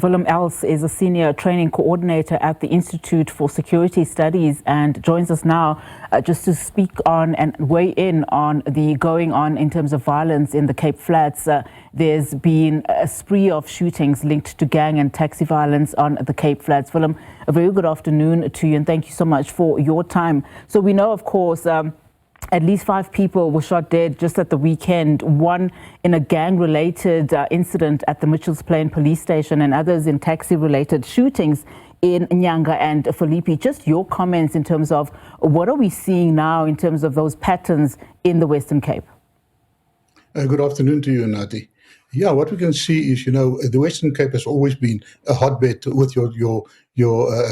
Willem Els is a senior training coordinator at the Institute for Security Studies and joins us now just to speak on and weigh in on the going on in terms of violence in the Cape Flats. There's been a spree of shootings linked to gang and taxi violence on the Cape Flats. Willem, a very good afternoon to you and thank you so much for your time. So we know, of course, at least 5 people were shot dead just at the weekend, one in a gang-related incident at the Mitchells Plain police station and others in taxi-related shootings in Nyanga and Philippi. Just your comments in terms of what are we seeing now in terms of those patterns in the Western Cape? Good afternoon to you, Nati. Yeah, what we can see is, the Western Cape has always been a hotbed with your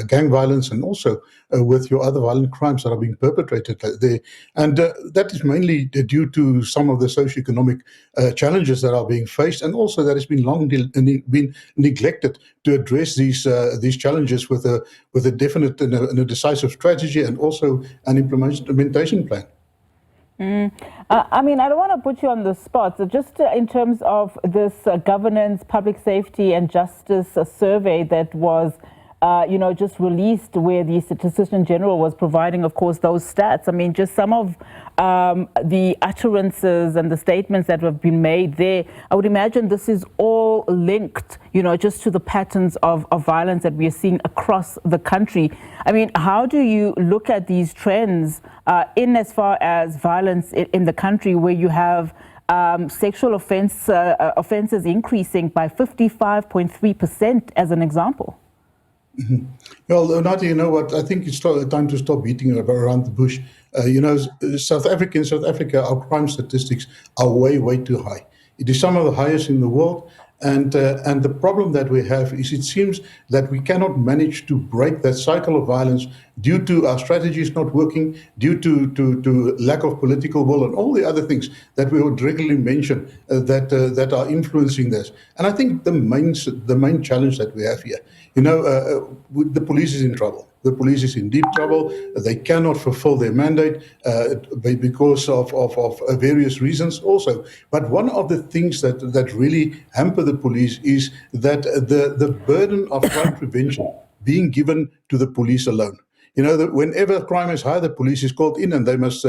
gang violence and also with your other violent crimes that are being perpetrated there. And that is mainly due to some of the socioeconomic challenges that are being faced, and also that has been long been neglected to address these challenges with a definite and a decisive strategy and also an implementation plan. I don't want to put you on the spot. So just in terms of this governance, public safety and justice survey that was, just released, where the Statistician General was providing, of course, those stats. Just some of the utterances and the statements that have been made there. I would imagine this is all linked, just to the patterns of violence that we are seeing across the country. How do you look at these trends in as far as violence in the country, where you have sexual offences increasing by 55.3% as an example? Mm-hmm. Well, Nati, you know what? I think it's time to stop beating around the bush. South Africa, our crime statistics are way too high. It is some of the highest in the world. And the problem that we have is it seems that we cannot manage to break that cycle of violence due to our strategies not working, due to lack of political will and all the other things that we would regularly mention that are influencing this. And I think the main challenge that we have here, the police is in trouble. The police is in deep trouble. They cannot fulfill their mandate because of various reasons also. But one of the things that really hamper the police is that the burden of crime prevention being given to the police alone. Whenever crime is high, the police is called in and they must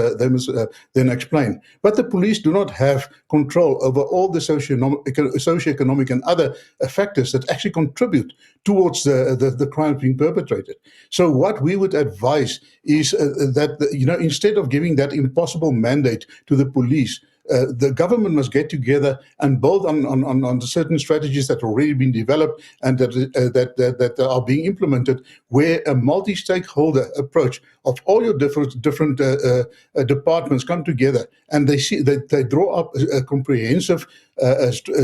then explain. But the police do not have control over all the socioeconomic and other factors that actually contribute towards the crime being perpetrated. So what we would advise is that, instead of giving that impossible mandate to the police, the government must get together and build on certain strategies that have already been developed and that are being implemented, where a multi-stakeholder approach of all your different departments come together and they draw up a comprehensive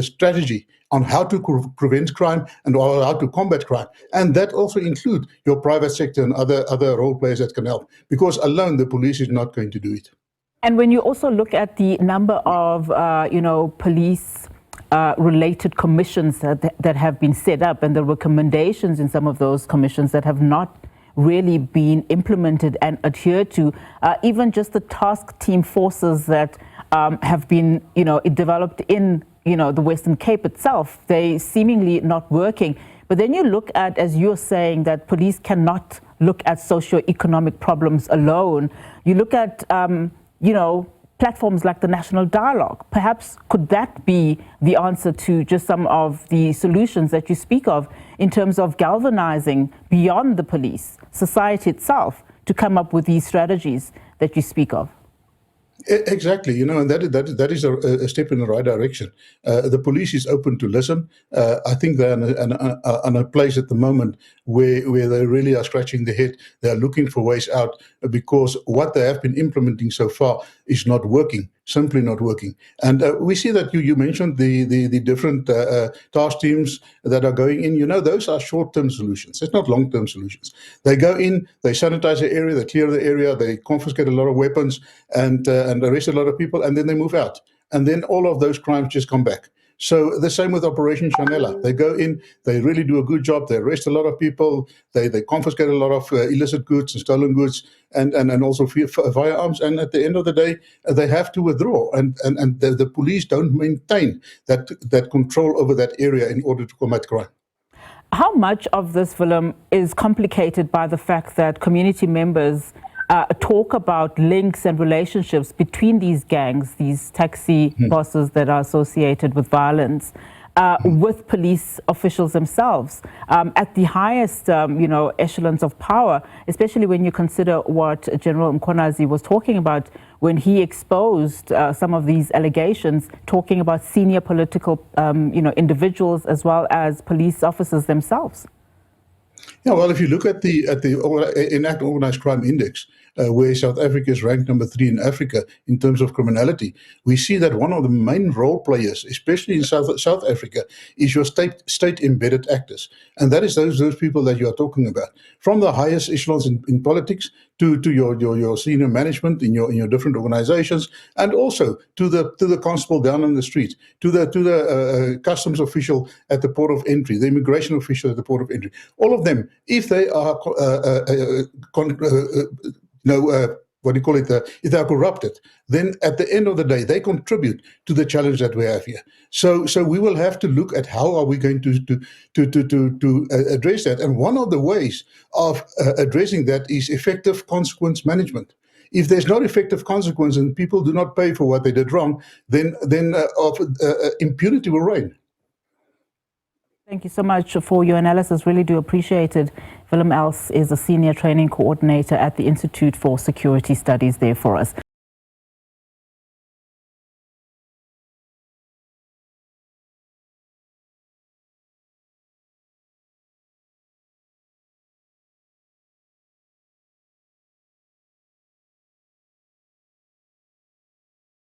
strategy on how to prevent crime and how to combat crime. And that also includes your private sector and other role players that can help, because alone the police is not going to do it. And when you also look at the number of, police-related commissions that have been set up and the recommendations in some of those commissions that have not really been implemented and adhered to, even just the task team forces that have been, developed in, the Western Cape itself, they seemingly not working. But then you look at, as you're saying, that police cannot look at socio-economic problems alone. You look at platforms like the National Dialogue. Perhaps could that be the answer to just some of the solutions that you speak of in terms of galvanizing beyond the police, society itself, to come up with these strategies that you speak of? Exactly, and that is a step in the right direction. The police is open to listen. I think they're in a place at the moment where they really are scratching their head. They are looking for ways out, because what they have been implementing so far is not working, simply not working. And we see that you mentioned the different task teams that are going in. Those are short-term solutions. It's not long-term solutions. They go in, they sanitize the area, they clear the area, they confiscate a lot of weapons and arrest a lot of people, and then they move out. And then all of those crimes just come back. So the same with Operation Chanela. They go in, they really do a good job. They arrest a lot of people. They confiscate a lot of illicit goods and stolen goods and also firearms. And at the end of the day, they have to withdraw. And the police don't maintain that control over that area in order to combat crime. How much of this, Willem, is complicated by the fact that community members talk about links and relationships between these gangs, these taxi bosses that are associated with violence, with police officials themselves at the highest, echelons of power, especially when you consider what General Mkhonazi was talking about when he exposed some of these allegations, talking about senior political, individuals as well as police officers themselves. Yeah, well, if you look at the Enact Organized Crime Index, where South Africa is ranked number 3 in Africa in terms of criminality, we see that one of the main role players, especially in South Africa, is your state-embedded actors, and that is those people that you are talking about, from the highest echelons in politics to your senior management in your different organizations, and also to the constable down on the street, to the customs official at the port of entry, the immigration official at the port of entry. All of them, if they are if they are corrupted, then at the end of the day, they contribute to the challenge that we have here. So we will have to look at how are we going to address that. And one of the ways of addressing that is effective consequence management. If there's not effective consequence and people do not pay for what they did wrong, then impunity will reign. Thank you so much for your analysis. Really do appreciate it. Willem Els is a senior training coordinator at the Institute for Security Studies there for us.